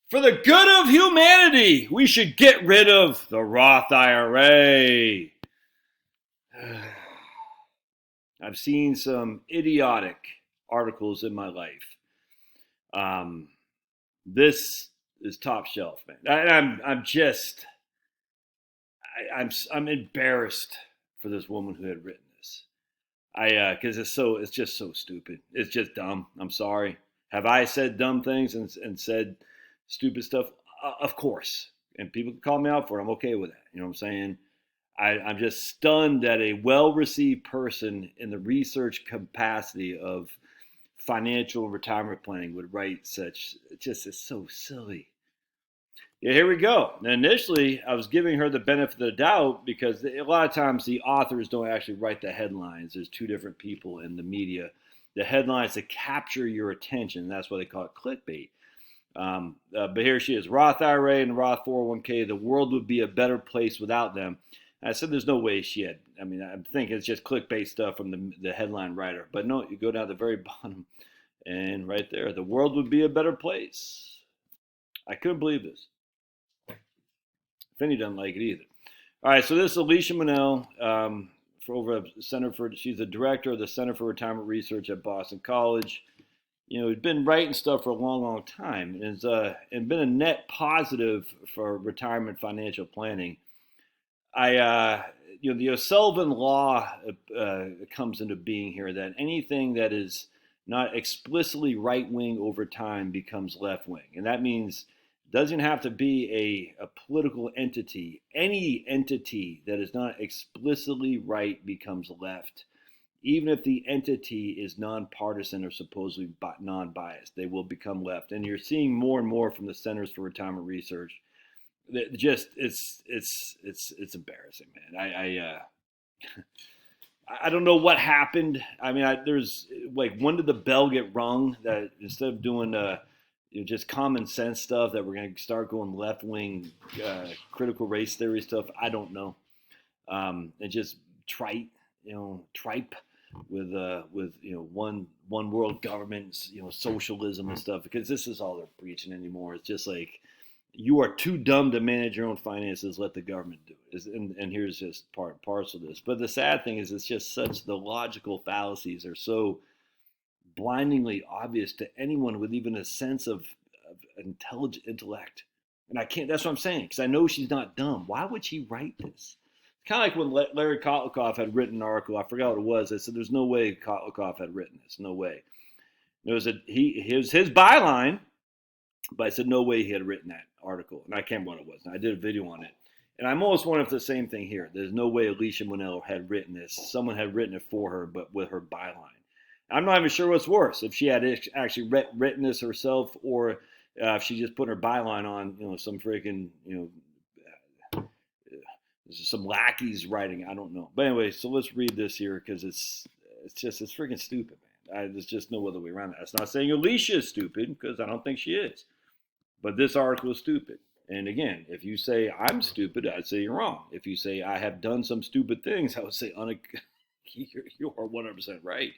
For the good of humanity, we should get rid of the Roth IRA. I've seen some idiotic articles in my life. This is top shelf, man. I'm embarrassed for this woman who had written this. Because it's just so stupid. It's just dumb. I'm sorry. Have I said dumb things and said stupid stuff? Of course. And people can call me out for it. I'm okay with that. You know what I'm saying? I'm just stunned that a well-received person in the research capacity of financial retirement planning would write such. It's so silly. Yeah, here we go. Now, initially, I was giving her the benefit of the doubt because a lot of times the authors don't actually write the headlines. There's two different people in the media. The headlines to capture your attention. That's why they call it clickbait. But here she is, Roth IRA and Roth 401k. The world would be a better place without them. I said there's no way she had. I mean, I'm thinking it's just clickbait stuff from the headline writer. But no, you go down to the very bottom and right there, the world would be a better place. I couldn't believe this. Finney doesn't like it either. All right, so this is Alicia Monell she's the director of the Center for Retirement Research at Boston College. You know, he's been writing stuff for a long, long time and been a net positive for retirement financial planning. The O'Sullivan Law comes into being here that anything that is not explicitly right-wing over time becomes left-wing. And that means it doesn't have to be a political entity. Any entity that is not explicitly right becomes left. Even if the entity is nonpartisan or supposedly non-biased, they will become left. And you're seeing more and more from the Centers for Retirement Research. It's embarrassing, man. I don't know what happened. I mean, there's like, when did the bell get rung that instead of doing just common sense stuff that we're going to start going left wing critical race theory stuff? I don't know. And just tripe with one world government, socialism and stuff, because this is all they're preaching anymore. It's just like, you are too dumb to manage your own finances. Let the government do it. And here's just part and parcel of this. But the sad thing is, it's just the logical fallacies are so blindingly obvious to anyone with even a sense of intelligent intellect. And that's what I'm saying, because I know she's not dumb. Why would she write this? It's kind of like when Larry Kotlikoff had written an article. I forgot what it was. I said, there's no way Kotlikoff had written this. No way. It was his byline. But I said, no way he had written that article. And I can't remember what it was. And I did a video on it. And I'm almost wondering if the same thing here. There's no way Alicia Monell had written this. Someone had written it for her, but with her byline. I'm not even sure what's worse, if she had actually written this herself, or if she just put her byline on, some freaking, some lackeys writing. I don't know. But anyway, so let's read this here, because it's freaking stupid, man. There's just no other way around that. That's not saying Alicia is stupid, because I don't think she is. But this article is stupid. And again, if you say I'm stupid, I'd say you're wrong. If you say I have done some stupid things, I would say you are 100% right.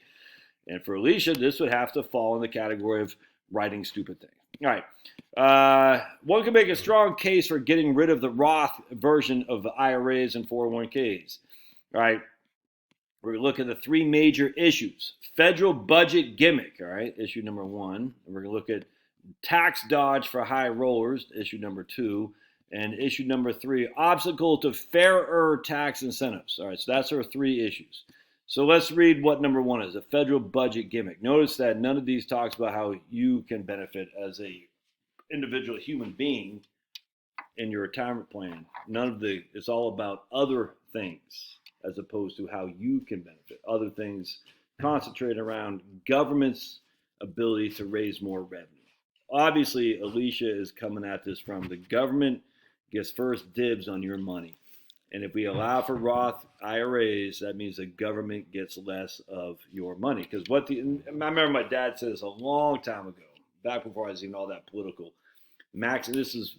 And for Alicia, this would have to fall in the category of writing stupid things. All right. One can make a strong case for getting rid of the Roth version of the IRAs and 401ks. All right. We're going to look at the three major issues. Federal budget gimmick, all right, issue number one. And we're going to look at tax dodge for high rollers, issue number two. And issue number three, obstacle to fairer tax incentives. All right, so that's our three issues. So let's read what number one is, a federal budget gimmick. Notice that none of these talks about how you can benefit as a individual human being in your retirement plan. It's all about other things as opposed to how you can benefit. Other things concentrate around government's ability to raise more revenue. Obviously, Alicia is coming at this from the government gets first dibs on your money. And if we allow for Roth IRAs, that means the government gets less of your money. Because I remember my dad said this a long time ago, back before I was even all that political. This is,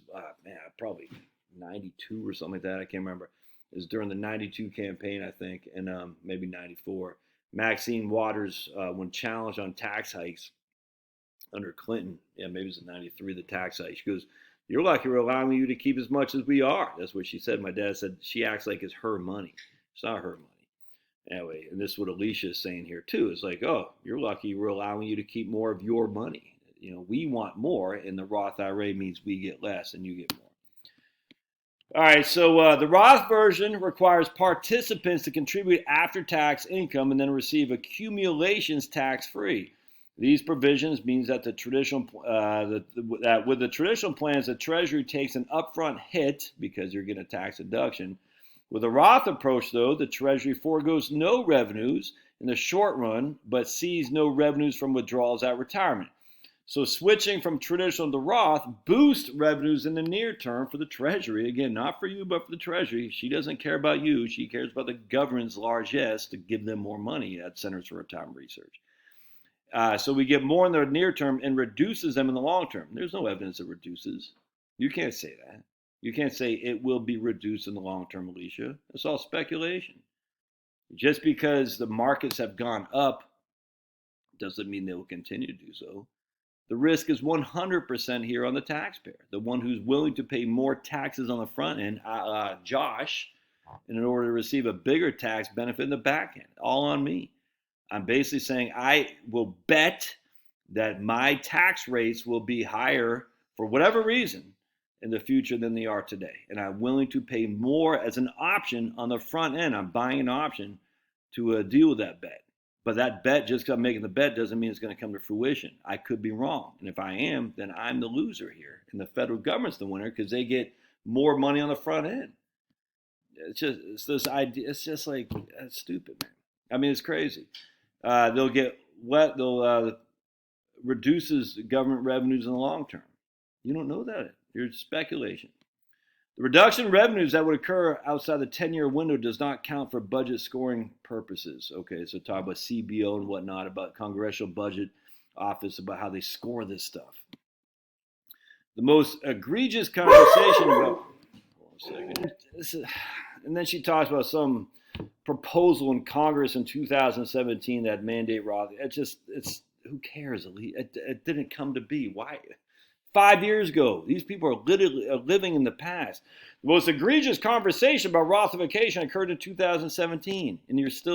probably 92 or something like that. I can't remember. It was during the 92 campaign, I think, and maybe 94. Maxine Waters, when challenged on tax hikes, under Clinton. Yeah, maybe it was in 93, the tax hike. She goes, "You're lucky we're allowing you to keep as much as we are." That's what she said. My dad said she acts like it's her money. It's not her money. Anyway, and this is what Alicia is saying here too. It's like, oh, you're lucky we're allowing you to keep more of your money. We want more, and the Roth IRA means we get less and you get more. All right, so the Roth version requires participants to contribute after-tax income and then receive accumulations tax-free. These provisions means that that with the traditional plans, the Treasury takes an upfront hit because you're getting a tax deduction. With a Roth approach, though, the Treasury foregoes no revenues in the short run, but sees no revenues from withdrawals at retirement. So switching from traditional to Roth boosts revenues in the near term for the Treasury. Again, not for you, but for the Treasury. She doesn't care about you. She cares about the government's largesse to give them more money at Centers for Retirement Research. So we get more in the near term and reduces them in the long term. There's no evidence it reduces. You can't say that. You can't say it will be reduced in the long term, Alicia. It's all speculation. Just because the markets have gone up doesn't mean they will continue to do so. The risk is 100% here on the taxpayer, the one who's willing to pay more taxes on the front end, Josh, and in order to receive a bigger tax benefit in the back end. All on me. I'm basically saying I will bet that my tax rates will be higher for whatever reason in the future than they are today. And I'm willing to pay more as an option on the front end. I'm buying an option to deal with that bet. But that bet, just because I'm making the bet, doesn't mean it's going to come to fruition. I could be wrong. And if I am, then I'm the loser here. And the federal government's the winner because they get more money on the front end. It's this idea. It's just like, that's stupid, man. I mean, it's crazy. They'll reduces government revenues in the long term. You don't know that. There's speculation. The reduction in revenues that would occur outside the 10-year window does not count for budget scoring purposes. Okay, so talk about CBO and whatnot, about Congressional Budget Office, about how they score this stuff. The most egregious conversation about... Hold on a second. And then she talks about some proposal in Congress in 2017 that mandate Roth. Who cares? It didn't come to be. Why? 5 years ago. These people are literally living in the past. The most egregious conversation about Rothification occurred in 2017. And it's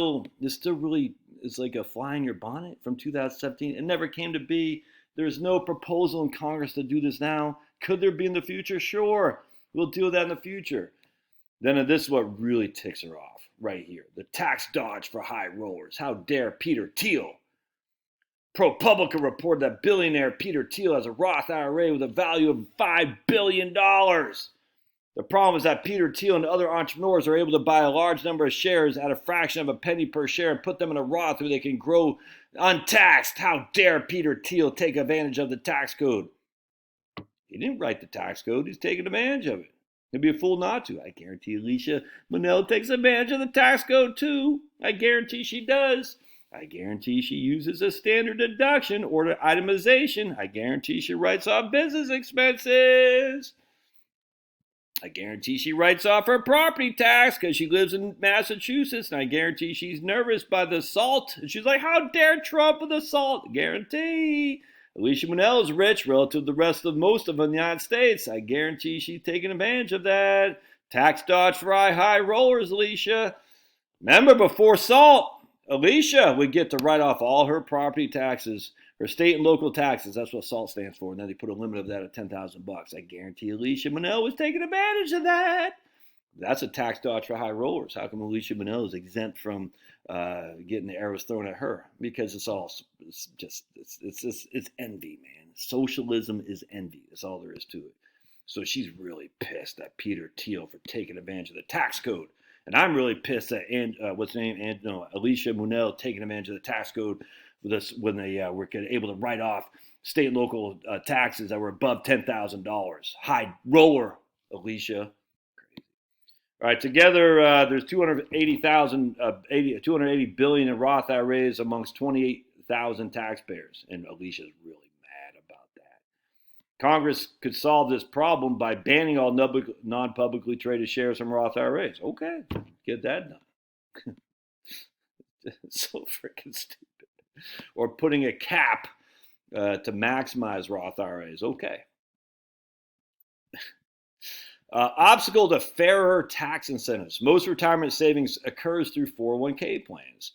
like a fly in your bonnet from 2017. It never came to be. There's no proposal in Congress to do this now. Could there be in the future? Sure. We'll deal with that in the future. Then this is what really ticks her off right here. The tax dodge for high rollers. How dare Peter Thiel? ProPublica reported that billionaire Peter Thiel has a Roth IRA with a value of $5 billion. The problem is that Peter Thiel and other entrepreneurs are able to buy a large number of shares at a fraction of a penny per share and put them in a Roth where they can grow untaxed. How dare Peter Thiel take advantage of the tax code? He didn't write the tax code. He's taking advantage of it. He'd be a fool not to. I guarantee Alicia Manel takes advantage of the tax code too. I guarantee she does. I guarantee she uses a standard deduction or itemization. I guarantee she writes off business expenses. I guarantee she writes off her property tax because she lives in Massachusetts. And I guarantee she's nervous by the SALT. And she's like, how dare Trump with the SALT? Guarantee. Alicia Manel is rich relative to the rest of most of the United States. I guarantee she's taking advantage of that. Tax dodge for high rollers, Alicia. Remember, before SALT, Alicia would get to write off all her property taxes, her state and local taxes. That's what SALT stands for. And then they put a limit of that at $10,000. I guarantee Alicia Manel was taking advantage of that. That's a tax dodge for high rollers. How come Alicia Manel is exempt from getting the arrows thrown at her? Because it's envy, man. Socialism is envy. That's all there is to it. So she's really pissed at Peter Thiel for taking advantage of the tax code. And I'm really pissed at Alicia Manel taking advantage of the tax code with us when they were able to write off state and local taxes that were above $10,000. High roller, Alicia. Crazy. All right, together there's $280 billion in Roth IRAs amongst 28,000 taxpayers, and Alicia's really mad about that. Congress could solve this problem by banning all non-publicly traded shares from Roth IRAs. Okay, get that done. It's so freaking stupid. Or putting a cap to maximize Roth IRAs. Okay. Obstacle to fairer tax incentives. Most retirement savings occurs through 401k plans.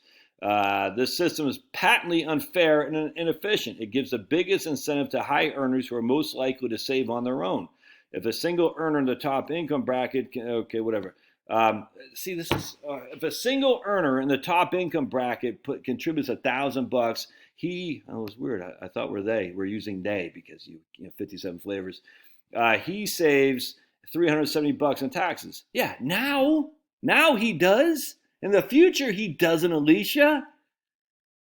This system is patently unfair and inefficient. It gives the biggest incentive to high earners who are most likely to save on their own. If a single earner in the top income bracket, okay, whatever. This is if a single earner in the top income bracket contributes $1,000, it was weird. I thought we're using they because you know 57 flavors. He saves $370 in taxes. Yeah, now he does. In the future, he doesn't, Alicia.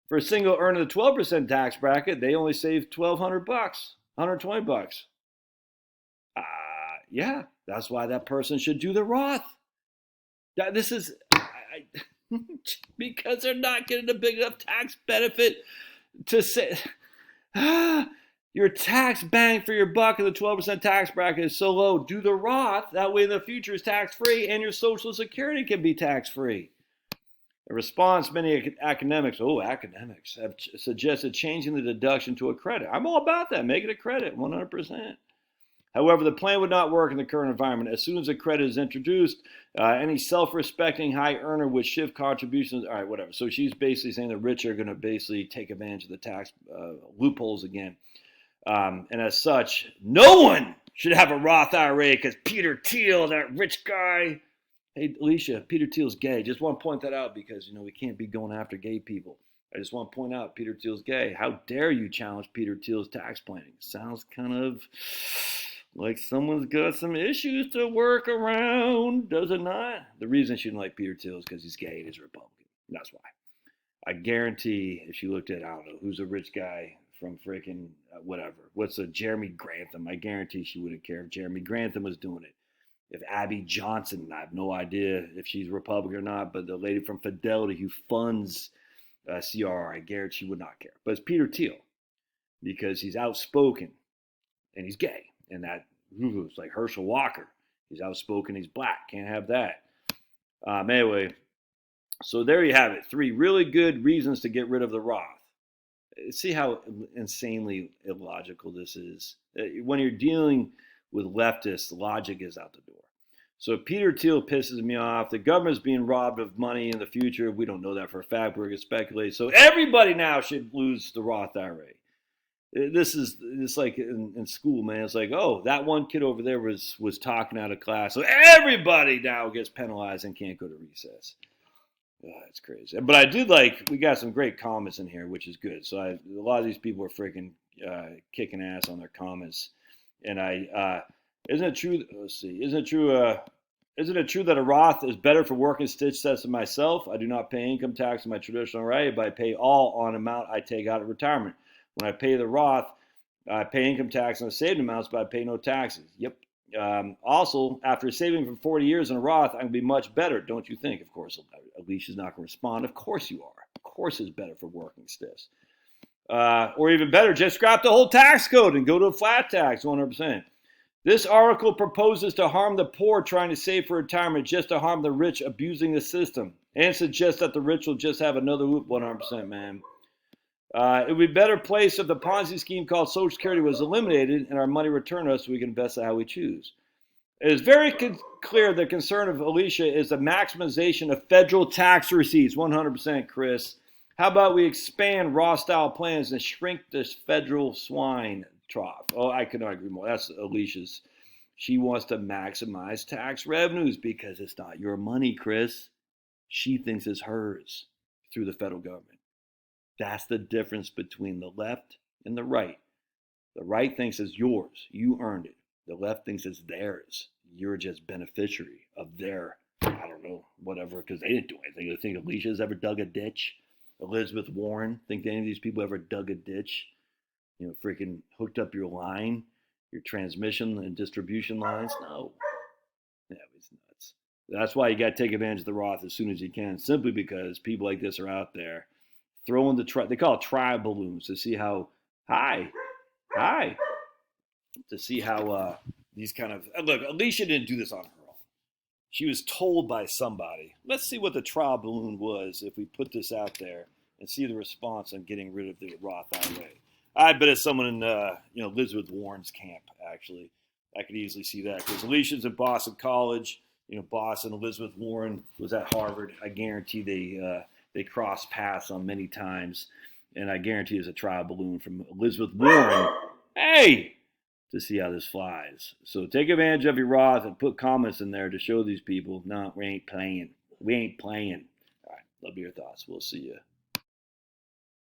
For a single earner in the 12% tax bracket, they only save $1,200, $120. Yeah, that's why that person should do the Roth. This is because they're not getting a big enough tax benefit to say your tax bang for your buck in the 12% tax bracket is so low. Do the Roth. That way in the future is tax-free and your Social Security can be tax-free. In response, many academics have suggested changing the deduction to a credit. I'm all about that. Make it a credit, 100%. However, the plan would not work in the current environment. As soon as a credit is introduced, any self-respecting high earner would shift contributions. All right, whatever. So she's basically saying the rich are going to basically take advantage of the tax loopholes again. And as such, no one should have a Roth IRA because Peter Thiel, that rich guy. Hey, Alicia, Peter Thiel's gay. Just want to point that out because, we can't be going after gay people. I just want to point out Peter Thiel's gay. How dare you challenge Peter Thiel's tax planning? Sounds kind of like someone's got some issues to work around, does it not? The reason she didn't like Peter Thiel is because he's gay and he's a Republican. That's why. I guarantee if she looked at, I don't know, who's a rich guy from freaking whatever. What's a Jeremy Grantham? I guarantee she wouldn't care if Jeremy Grantham was doing it. If Abby Johnson, I have no idea if she's Republican or not, but the lady from Fidelity who funds CRR, I guarantee she would not care. But it's Peter Thiel because he's outspoken and he's gay. And that it's like Herschel Walker. He's outspoken, he's black. Can't have that. Anyway, so there you have it. 3 really good reasons to get rid of the Roth. See how insanely illogical this is. When you're dealing with leftists, logic is out the door. So Peter Thiel pisses me off. The government's being robbed of money in the future. We don't know that for a fact. We're going to speculate. So everybody now should lose the Roth IRA. It's like in school, man. It's like, oh, that one kid over there was talking out of class. So everybody now gets penalized and can't go to recess. Oh, that's crazy. But I did we got some great comments in here, which is good. So a lot of these people are freaking kicking ass on their comments. And isn't it true? Let's see. Isn't it true that a Roth is better for working stitch sets than myself? I do not pay income tax in my traditional IRA, but I pay all on amount I take out of retirement. When I pay the Roth, I pay income tax on the saved amounts, but I pay no taxes. Yep. Also, after saving for 40 years in a Roth, I can be much better, don't you think? Of course, Alicia's not going to respond. Of course you are. Of course it's better for working stiffs. Or even better, just scrap the whole tax code and go to a flat tax, 100%. This article proposes to harm the poor trying to save for retirement just to harm the rich abusing the system and suggests that the rich will just have another whoop, 100%, man. It would be a better place if the Ponzi scheme called Social Security was eliminated and our money returned to us so we can invest it how we choose. It is very clear the concern of Alicia is the maximization of federal tax receipts, 100%, Chris. How about we expand Roth-style plans and shrink this federal swine trough? Oh, I could not agree more. That's Alicia's. She wants to maximize tax revenues because it's not your money, Chris. She thinks it's hers through the federal government. That's the difference between the left and the right. The right thinks it's yours. You earned it. The left thinks it's theirs. You're just beneficiary of their, I don't know, whatever, because they didn't do anything. I think Alicia's ever dug a ditch. Elizabeth Warren, think any of these people ever dug a ditch? Freaking hooked up your line, your transmission and distribution lines? No. Yeah, it's nuts. That's why you got to take advantage of the Roth as soon as you can, simply because people like this are out there throwing they call it trial balloons to see how to see how these kind of, look, Alicia didn't do this on her own. She was told by somebody. Let's see what the trial balloon was if we put this out there and see the response on getting rid of the Roth IRA. I bet it's someone in Elizabeth Warren's camp. Actually, I could easily see that because Alicia's at Boston College. Boston. Elizabeth Warren was at Harvard. I guarantee they crossed paths on many times, and I guarantee there's a trial balloon from Elizabeth Warren. Hey, to see how this flies. So take advantage of your Roth and put comments in there to show these people, no, we ain't playing. We ain't playing. All right, love your thoughts. We'll see you.